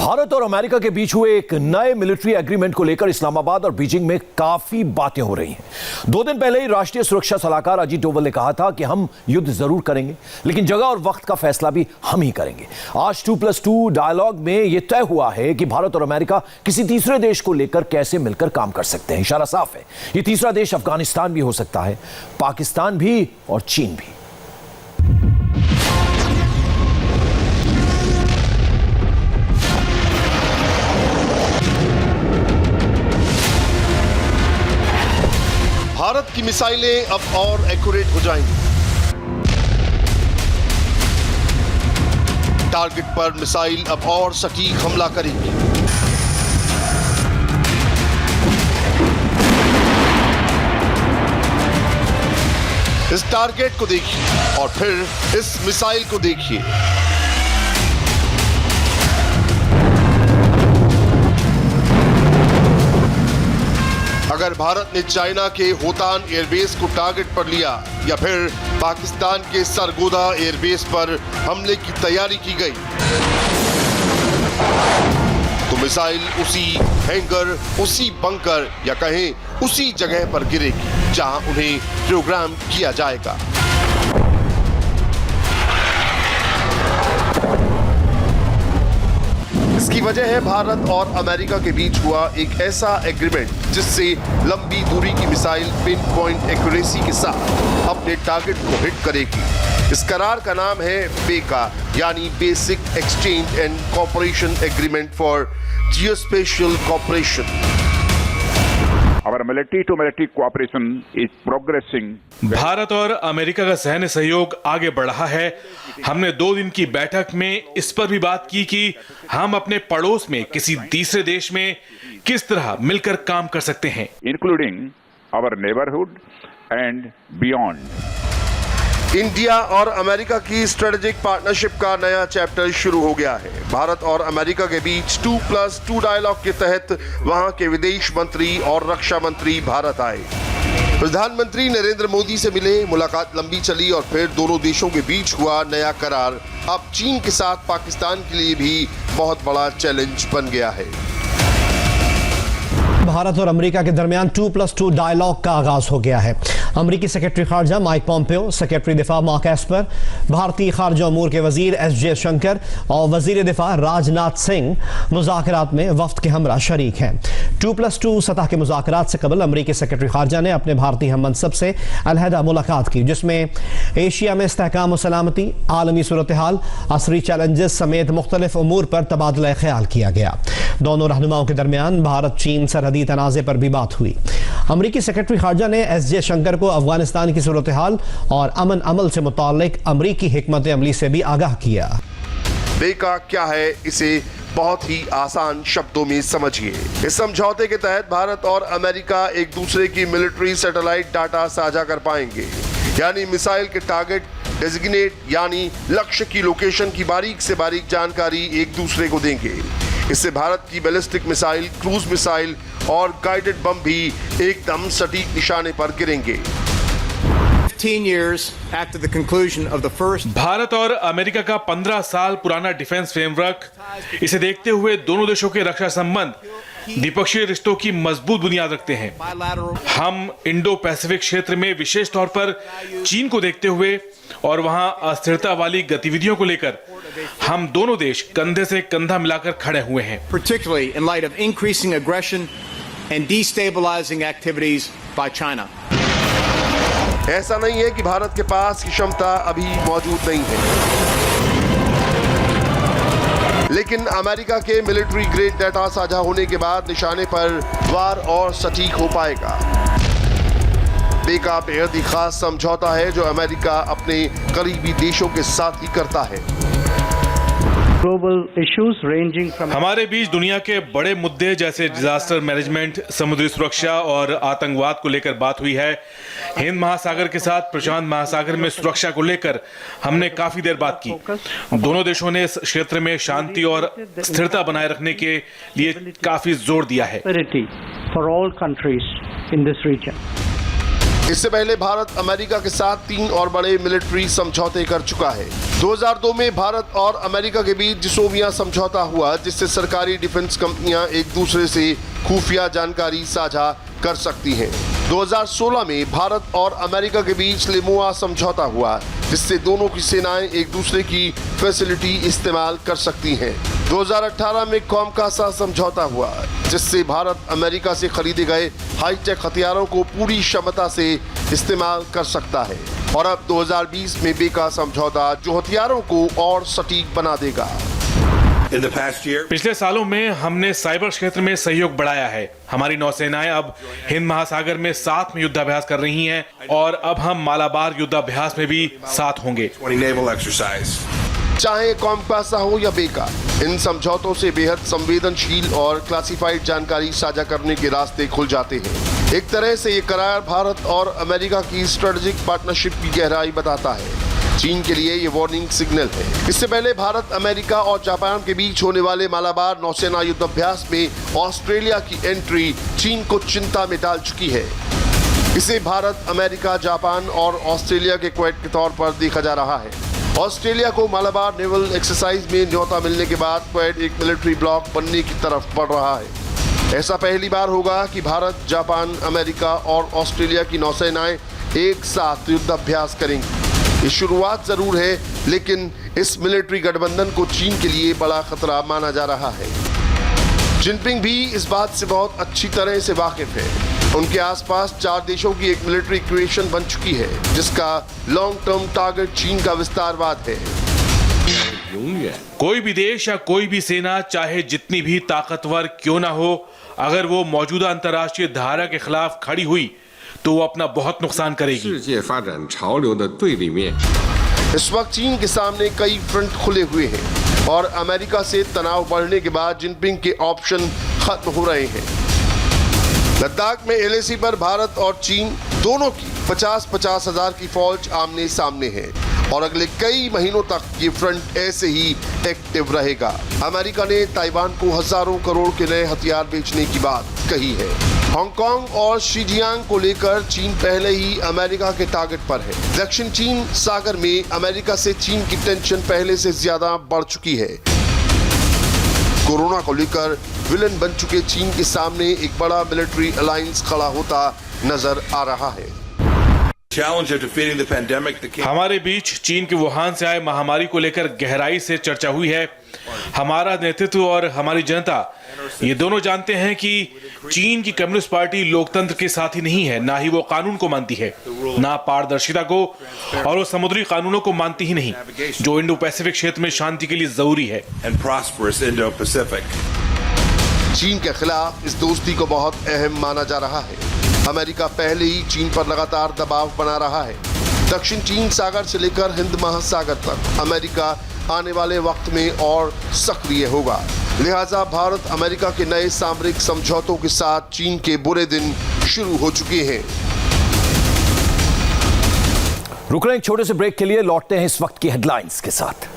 भारत और अमेरिका के बीच हुए एक नए मिलिट्री एग्रीमेंट को लेकर इस्लामाबाद और बीजिंग में काफी बातें हो रही हैं। 2 दिन पहले ही राष्ट्रीय सुरक्षा सलाहकार अजीत डोवल ने कहा था कि हम युद्ध जरूर करेंगे, लेकिन जगह और वक्त का फैसला भी हम ही करेंगे। आज 2+2 डायलॉग में यह तय हुआ है कि भारत और अमेरिका किसी तीसरे देश को लेकर कैसे मिलकर काम कर सकते हैं। इशारा साफ है, यह तीसरा देश अफगानिस्तान भी हो सकता है, पाकिस्तान भी और चीन भी। भारत की मिसाइलें अब और एक्यूरेट हो जाएंगी। टारगेट पर मिसाइल अब और सटीक हमला करेगी। इस टारगेट को देखिए और फिर इस मिसाइल को देखिए। अगर भारत ने चाइना के होतान एयरबेस को टारगेट पर लिया या फिर पाकिस्तान के सरगोदा एयरबेस पर हमले की तैयारी की गई, तो मिसाइल उसी हैंगर, उसी बंकर या कहें उसी जगह पर गिरेगी जहां उन्हें प्रोग्राम किया जाएगा। इसकी वजह है भारत और अमेरिका के बीच हुआ एक ऐसा एग्रीमेंट जिससे लंबी दूरी की मिसाइल पिन पॉइंट एक्यूरेसी के साथ अपने टारगेट को हिट करेगी। इस करार का नाम है बेका, यानी basic exchange and cooperation agreement for geospatial cooperation. Our military to military cooperation is progressing. Bharat और अमेरिका का सैन्य सहयोग आगे बढ़ रहा है। हमने 2 दिन की बैठक में इस पर भी बात की कि हम अपने पड़ोस में किसी तीसरे देश में किस तरह मिलकर काम कर सकते हैं, Including our neighborhood and beyond. India और अमेरिका की स्ट्रेटेजिक पार्टनरशिप का नया चैप्टर शुरू हो गया है। भारत और अमेरिका के बीच 2+2 डायलॉग के तहत वहां के विदेश मंत्री और रक्षा मंत्री भारत आए। प्रधानमंत्री नरेंद्र मोदी से मिले, मुलाकात लंबी चली और फिर दोनों देशों के बीच हुआ नया करार अब चीन के साथ पाकिस्तान के लिए भी बहुत बड़ा चैलेंज बन गया है। भारत और अमेरिका के दरमियान 2+2 डायलॉग का आगाज हो गया है। अमेरिकी सेक्रेटरी खारजा माइक पॉम्पेओ, सेक्रेटरी दिफा मार्क एस्पर, भारतीय खारजा अमूर के वजीर एस जयशंकर और वजीर दिफा राजनाथ सिंह मुज़ाकरात में वफ्द के हमरा शरीक हैं। 2+2 सतह के मुज़ाकरात से कबल अमेरिकी सेक्रेटरी खारजा ने अपने भारतीय हममनसब से अलहदा मुलाकात की, जिसमें एशिया में इस्तेहकाम और सलामती, आलमी सूरत हाल, असरी चैलेंजेस समेत मुख्तलिफ उमूर पर तबादला ख्याल किया गया। दोनों रहनुमाओं के दरमियान भारत चीन सरहदी तनाज़े पर भी बात हुई। अमेरिकी सेक्रेटरी खारजा ने एस जयशंकर को अफगानिस्तान की सूरत हाल और अमन अमल से मुताल्लिक अमरीकी हिकमत अमली से भी आगाह किया। बेका क्या है, इसे बहुत ही आसान शब्दों में समझिए। इस समझौते के तहत भारत और अमेरिका एक दूसरे की मिलिट्री सैटेलाइट डाटा साझा कर पाएंगे, यानी मिसाइल के टारगेट डेजिग्नेट यानी लक्ष्य की लोकेशन की बारीक से बारीक जानकारी एक दूसरे को देंगे। इससे भारत की बैलिस्टिक मिसाइल, क्रूज मिसाइल और गाइडेड बम भी एकदम सटीक निशाने पर गिरेंगे। 15 years after the conclusion of the first Bharat और अमेरिका का 15 साल पुराना डिफेंस फ्रेमवर्क, इसे देखते हुए दोनों देशों के रक्षा संबंध द्विपक्षीय रिश्तों की मजबूत बुनियाद रखते हैं। हम इंडो पैसिफिक क्षेत्र में विशेष तौर पर चीन को देखते हुए और वहां अस्थिरता वाली गतिविधियों को लेकर हम दोनों देश कंधे से कंधा मिलाकर खड़े हुए हैं। particularly in light of increasing aggression and destabilizing activities by China. ऐसा नहीं है कि भारत के पास की क्षमता अभी मौजूद नहीं है, लेकिन अमेरिका के मिलिट्री ग्रेड डाटा साझा होने के बाद निशाने पर वार और सटीक हो पाएगा। बेका बेहद ही खास समझौता है जो अमेरिका अपने करीबी देशों के साथ ही करता है। हमारे बीच दुनिया के बड़े मुद्दे जैसे डिजास्टर मैनेजमेंट, समुद्री सुरक्षा और आतंकवाद को लेकर बात हुई है। हिंद महासागर के साथ प्रशांत महासागर में सुरक्षा को लेकर हमने काफी देर बात की। दोनों देशों ने इस क्षेत्र में शांति और स्थिरता बनाए रखने के लिए काफी जोर दिया है। इससे पहले भारत अमेरिका के साथ 3 और बड़े मिलिट्री समझौते कर चुका है। 2002 में भारत और अमेरिका के बीच जिसोविया समझौता हुआ, जिससे सरकारी डिफेंस कंपनियां एक दूसरे से खुफिया जानकारी साझा कर सकती हैं। 2016 में भारत और अमेरिका के बीच लिमुआ समझौता हुआ, जिससे दोनों की सेनाएं एक दूसरे की फैसिलिटी इस्तेमाल कर सकती हैं। 2018 में कॉमकासा समझौता हुआ, जिससे भारत अमेरिका से खरीदे गए हाईटेक हथियारों को पूरी क्षमता से इस्तेमाल कर सकता है। और अब 2020 में बेका समझौता, जो हथियारों को और सटीक बना देगा। पिछले सालों में हमने साइबर क्षेत्र में सहयोग बढ़ाया है। हमारी नौसेनाएं अब हिंद महासागर में साथ में युद्धाभ्यास कर रही हैं और अब हम मालाबार युद्धाभ्यास में भी साथ होंगे। चाहे कॉमकासा हो या बेका, इन समझौतों से बेहद संवेदनशील और क्लासिफाइड जानकारी साझा करने के रास्ते खुल जाते हैं। एक तरह से ये करार भारत और अमेरिका की स्ट्रेटेजिक पार्टनरशिप की गहराई बताता है। चीन के लिए ये वार्निंग सिग्नल है। इससे पहले भारत, अमेरिका और जापान के बीच होने वाले मालाबार नौसेना युद्धाभ्यास में ऑस्ट्रेलिया की एंट्री चीन को चिंता में डाल चुकी है। इसे भारत, अमेरिका, जापान और ऑस्ट्रेलिया के क्वेट के तौर पर देखा जा रहा है। ऑस्ट्रेलिया को मालाबार नेवल एक्सरसाइज में न्योता मिलने के बाद क्वेट एक मिलिट्री ब्लॉक बनने की तरफ बढ़ रहा है। ऐसा पहली बार होगा कि भारत, जापान, अमेरिका और ऑस्ट्रेलिया की नौसेनाएं एक साथ युद्धाभ्यास करेंगी। ये शुरुआत जरूर है, लेकिन इस मिलिट्री गठबंधन को चीन के लिए बड़ा खतरा माना जा रहा है। जिनपिंग भी इस बात से बहुत अच्छी तरह से वाकिफ है। उनके आसपास 4 देशों की एक मिलिट्री इक्वेशन बन चुकी है, जिसका लॉन्ग टर्म टारगेट चीन का विस्तारवाद है। कोई भी देश या कोई भी सेना, चाहे जितनी भी ताकतवर क्यों ना हो, अगर वो मौजूदा अंतर्राष्ट्रीय धारा के खिलाफ खड़ी हुई तो वो अपना बहुत नुकसान करेगी। इस वक्त चीन के सामने कई फ्रंट खुले हुए हैं और अमेरिका से तनाव बढ़ने के बाद जिनपिंग के ऑप्शन खत्म हो रहे हैं। लद्दाख में एलएसी पर भारत और चीन दोनों की 50-50 हजार की फौज आमने सामने है और अगले कई महीनों तक ये फ्रंट ऐसे ही एक्टिव रहेगा। अमेरिका ने ताइवान को हजारों करोड़ के नए हथियार बेचने की बात कही है। हांगकांग और शिजियांग को लेकर चीन पहले ही अमेरिका के टारगेट पर है। दक्षिण चीन सागर में अमेरिका से चीन की टेंशन पहले से ज्यादा बढ़ चुकी है। कोरोना को लेकर विलन बन चुके चीन के सामने एक बड़ा मिलिट्री अलायंस खड़ा होता नजर आ रहा है। हमारे बीच चीन के वुहान से आए महामारी को लेकर गहराई से चर्चा हुई है। हमारा नेतृत्व और हमारी जनता ये दोनों जानते हैं कि चीन की कम्युनिस्ट पार्टी लोकतंत्र के साथ ही नहीं है, ना ही वो कानून को मानती है, ना पारदर्शिता को, और वो समुद्री कानूनों को मानती ही नहीं, जो इंडो पैसिफिक क्षेत्र में शांति के लिए जरूरी है। चीन के खिलाफ इस दोस्ती को बहुत अहम माना जा रहा है। अमेरिका पहले ही चीन पर लगातार दबाव बना रहा है। दक्षिण चीन सागर से लेकर हिंद महासागर तक अमेरिका आने वाले वक्त में और सक्रिय होगा। लिहाजा भारत अमेरिका के नए सामरिक समझौतों के साथ चीन के बुरे दिन शुरू हो चुके हैं। रुक रहे हैं एक छोटे से ब्रेक के लिए, लौटते हैं इस वक्त की हेडलाइंस के साथ।